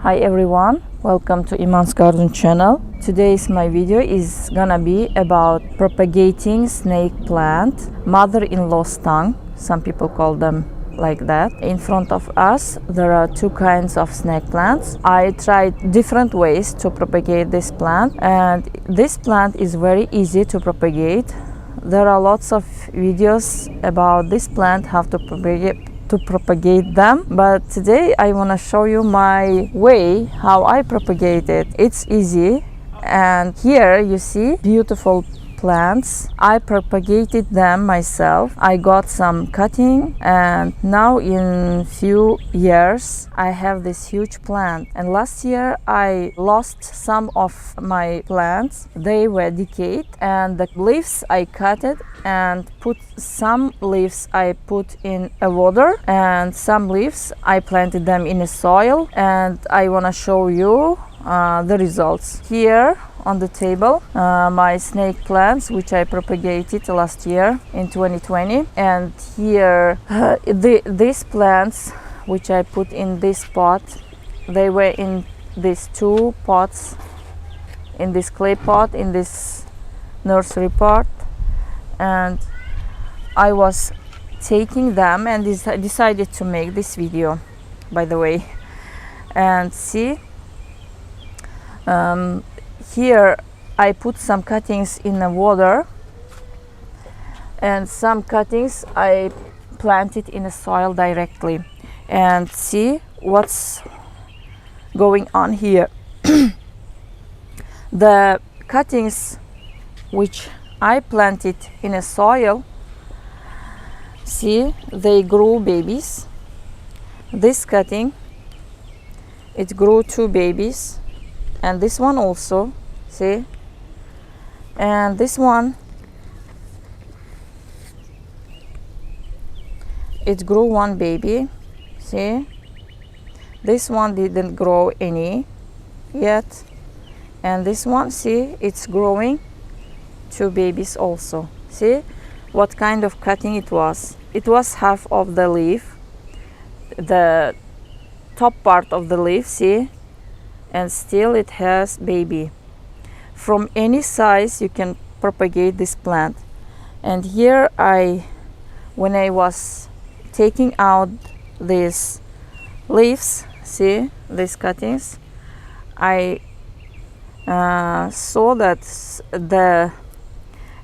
Hi everyone, welcome to Eemaan's Garden channel. Today's my video is gonna be about propagating snake plant, mother-in-law's tongue. Some people call them like that. In front of us there are two kinds of snake plants. I tried different ways to propagate this plant, and this plant is very easy to propagate. There are lots of videos about this plant, how to propagate them, but today I want to show you my way how I propagate it. It's easy, and here you see beautiful plants. I propagated them myself. I got some cutting, and now in few years I have this huge plant. And last year I lost some of my plants. They were decayed, and the leaves I cut it and put some leaves I put in a water, and some leaves I planted them in a soil, and I want to show you the results. Here on the table my snake plants which I propagated last year in 2020, and here these plants which I put in this pot, they were in these two pots, in this clay pot, in this nursery pot, and I was taking them and decided to make this video, by the way. And see, here I put some cuttings in the water, and some cuttings I planted in the soil directly, and see what's going on here. The cuttings which I planted in a soil, see, they grew babies. This cutting, it grew two babies, and this one also, see, and this one, it grew one baby, see. This one didn't grow any yet, and this one, see, it's growing two babies also. See what kind of cutting it was. It was half of the leaf, the top part of the leaf, see, and still it has baby. From any size you can propagate this plant. And here when I was taking out these leaves, see, these cuttings, I saw that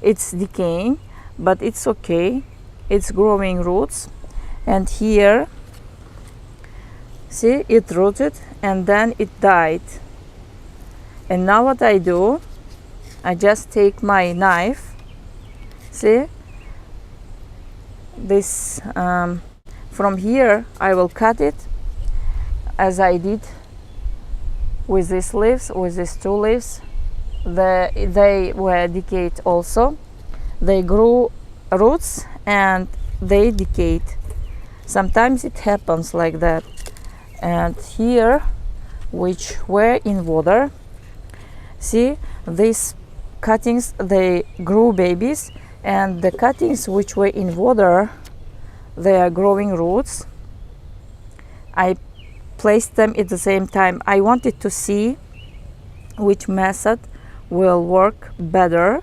it's decaying, but it's okay, it's growing roots. And here, see, it rooted and then it died. And now what I do, I just take my knife, see, this from here I will cut it as I did with these leaves, with these two leaves. They were decayed also. They grew roots and they decayed. Sometimes it happens like that. And here, which were in water, see, these cuttings, they grew babies, and the cuttings which were in water, they are growing roots. I placed them at the same time. I wanted to see which method will work better.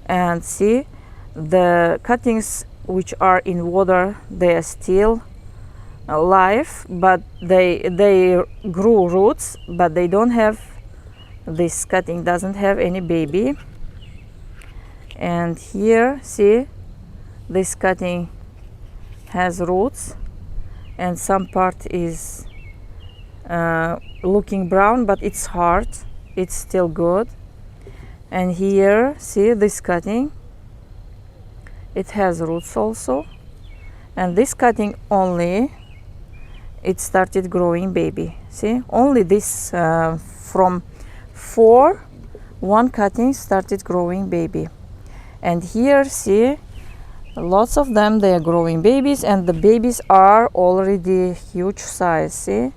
And see, the cuttings which are in water, they are still alive, but they grew roots, but they don't have, this cutting doesn't have any baby. And here, see, this cutting has roots, and some part is looking brown, but it's hard, it's still good. And here, see, this cutting, it has roots also. And this cutting only, it started growing baby. See, only this from one cutting started growing baby. And here, see, lots of them, they are growing babies, and the babies are already huge size. See,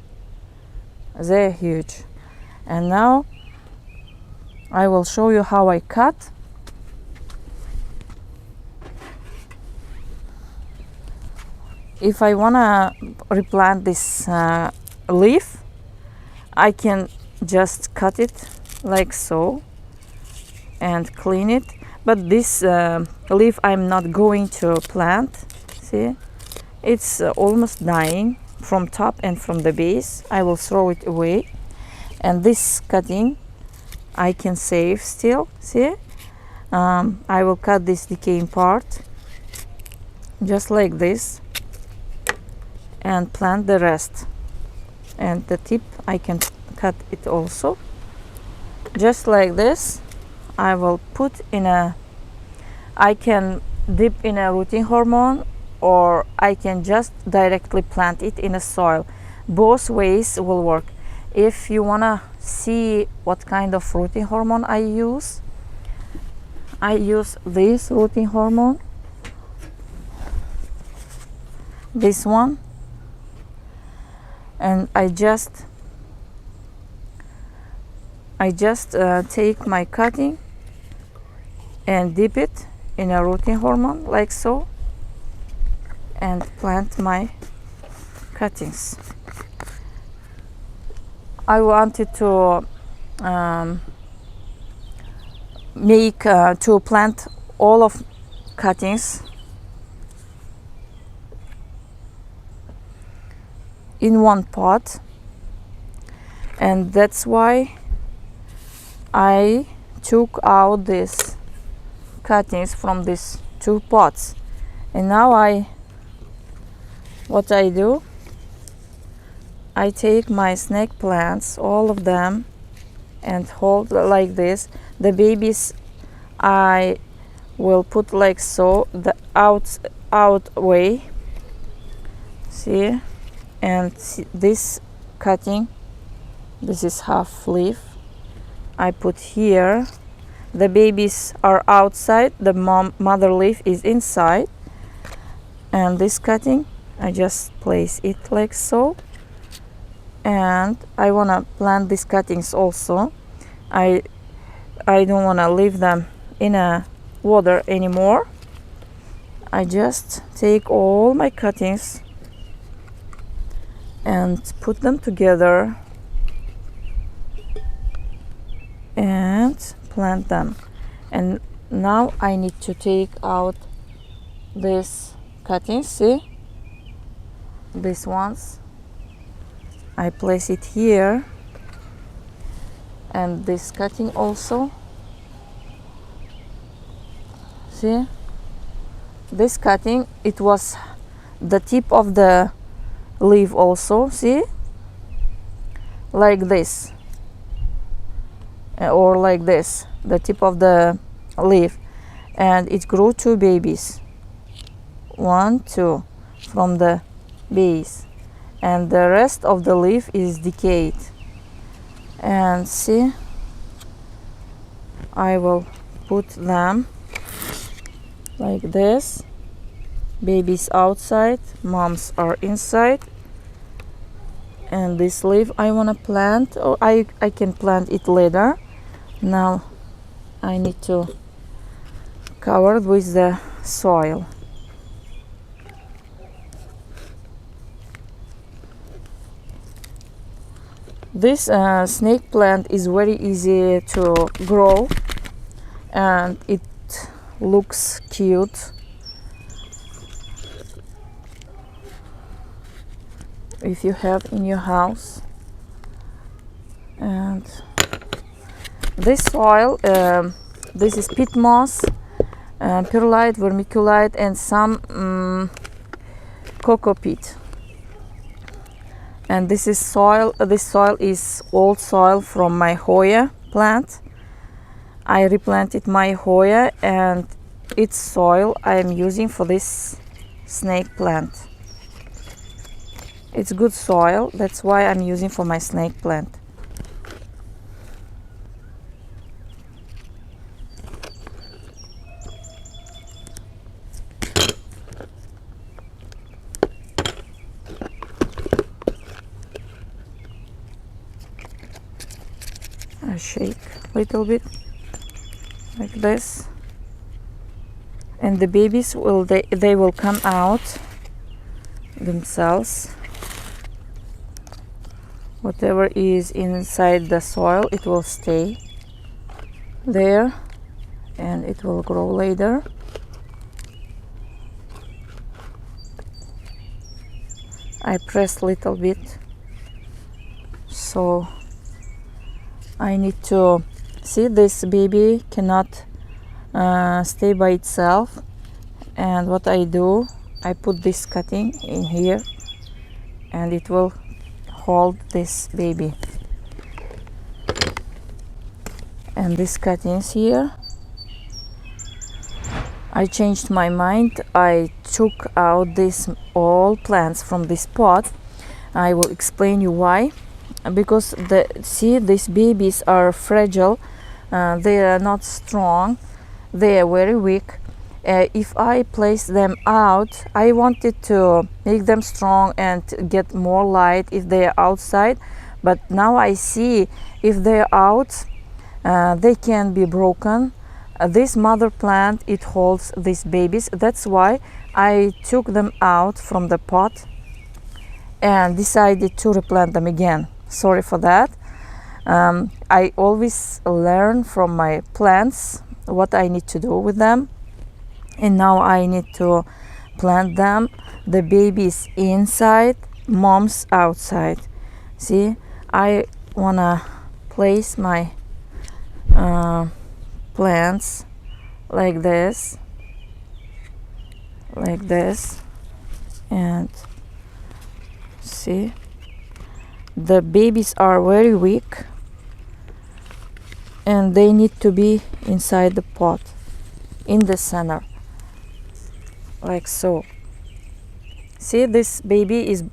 they're huge. And now I will show you how I cut. If I wanna replant this leaf, I can just cut it like so and clean it. But this leaf I'm not going to plant. See, it's almost dying from top and from the base. I will throw it away. And this cutting I can save still. See, I will cut this decaying part just like this and plant the rest. And the tip I can cut it also just like this. I will put in a, I can dip in a rooting hormone, or I can just directly plant it in a soil. Both ways will work. If you wanna see what kind of rooting hormone I use this rooting hormone, this one, and I just take my cutting and dip it in a rooting hormone like so and plant my cuttings. I wanted to to plant all of cuttings in one pot, and that's why I took out these cuttings from these two pots. And now what I do, I take my snake plants, all of them, and hold like this. The babies I will put like so, the out way. See, and see, this cutting, this is half leaf, I put here. The babies are outside, the mother leaf is inside, and this cutting I just place it like so. And I want to plant these cuttings also. I don't want to leave them in a water anymore. I just take all my cuttings and put them together and plant them. And now I need to take out these cuttings. See, these ones, I place it here, and this cutting also. See, this cutting, it was the tip of the leaf also. See, like this, or like this, the tip of the leaf, and it grew two babies, 1, 2 from the base, and the rest of the leaf is decayed. And see, I will put them like this. Babies outside, moms are inside. And this leaf I want to plant, or I can plant it later. Now I need to cover it with the soil. This snake plant is very easy to grow, and it looks cute. If you have in your house. And this soil, this is peat moss, perlite, vermiculite, and some cocoa peat. And this is soil. This soil is old soil from my Hoya plant. I replanted my Hoya, and its soil I am using for this snake plant. It's good soil, that's why I'm using for my snake plant. I shake a little bit like this, and the babies they will come out themselves. Whatever is inside the soil, it will stay there and it will grow later. I press little bit, so I need to see this baby cannot stay by itself, and what I do, I put this cutting in here and it will hold this baby, and these cuttings here. I changed my mind. I took out these all plants from this pot. I will explain you why. Because see, these babies are fragile. They are not strong. They are very weak. If I place them out, I wanted to make them strong and get more light if they are outside. But now I see if they are out, they can be broken. This mother plant, it holds these babies. That's why I took them out from the pot and decided to replant them again. Sorry for that. I always learn from my plants what I need to do with them, and now I need to plant them. The babies inside, mom's outside. See, I wanna place my plants like this, and see, the babies are very weak and they need to be inside the pot in the center, like so. See, this baby is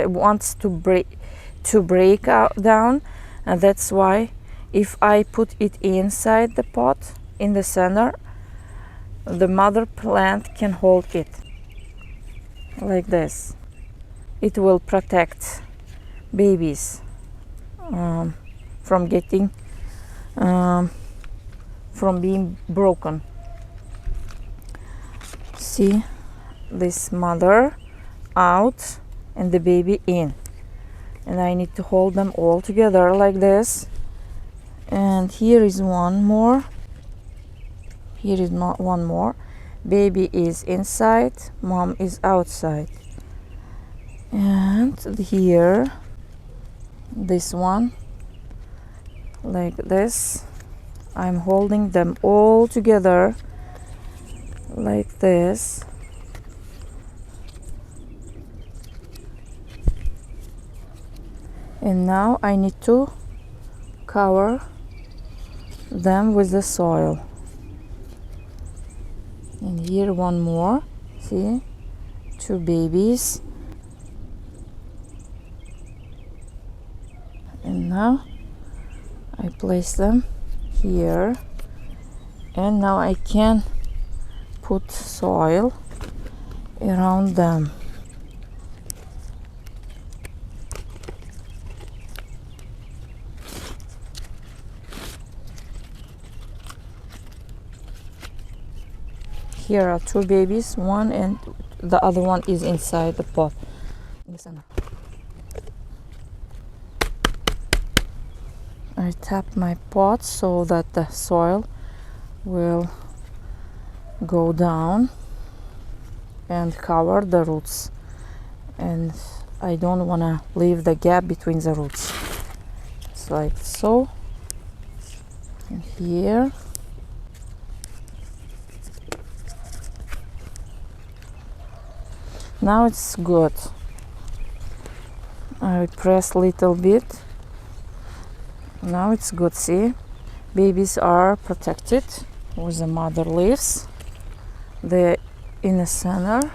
wants to break out down, and that's why if I put it inside the pot in the center, the mother plant can hold it like this. It will protect babies from getting from being broken. See, this mother out and the baby in, and I need to hold them all together like this. And here is one more. Here is one more. Baby is inside, mom is outside. And here, this one, like this. I'm holding them all together like this. And now I need to cover them with the soil. And here one more. See, two babies. And now I place them here, and now I can put soil around them. Here are two babies, one and the other one is inside the pot. I tap my pot so that the soil will go down and cover the roots, and I don't want to leave the gap between the roots. It's like so. And here. Now it's good. I press little bit. Now it's good. See, babies are protected with the mother leaves. They're in the center.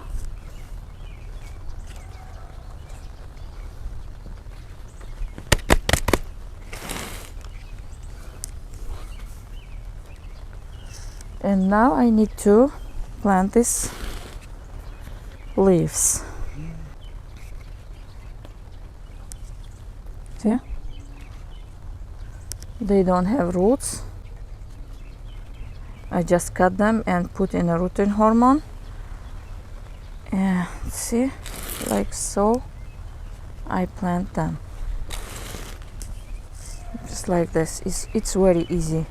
And now I need to plant these leaves. See? They don't have roots. I just cut them and put in a rooting hormone. And see, like so, I plant them. just like this. It's very easy.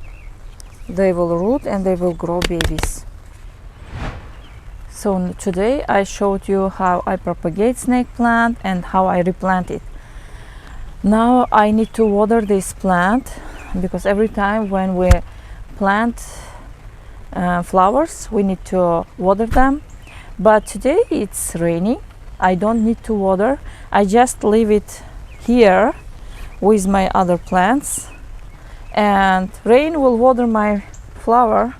They will root and they will grow babies. So today I showed you how I propagate snake plant and how I replant it. Now I need to water this plant, because every time when we plant flowers we need to water them. But today it's raining. I don't need to water. I just leave it here with my other plants, and rain will water my flower.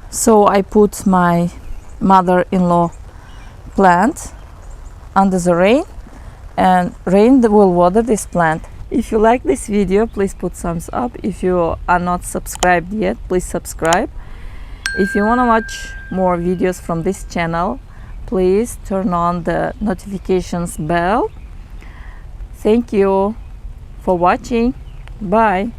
So I put my mother-in-law plant under the rain, and rain will water this plant. If you like this video, please put thumbs up. If you are not subscribed yet, please subscribe. If you want to watch more videos from this channel, please turn on the notifications bell. Thank you for watching. Bye.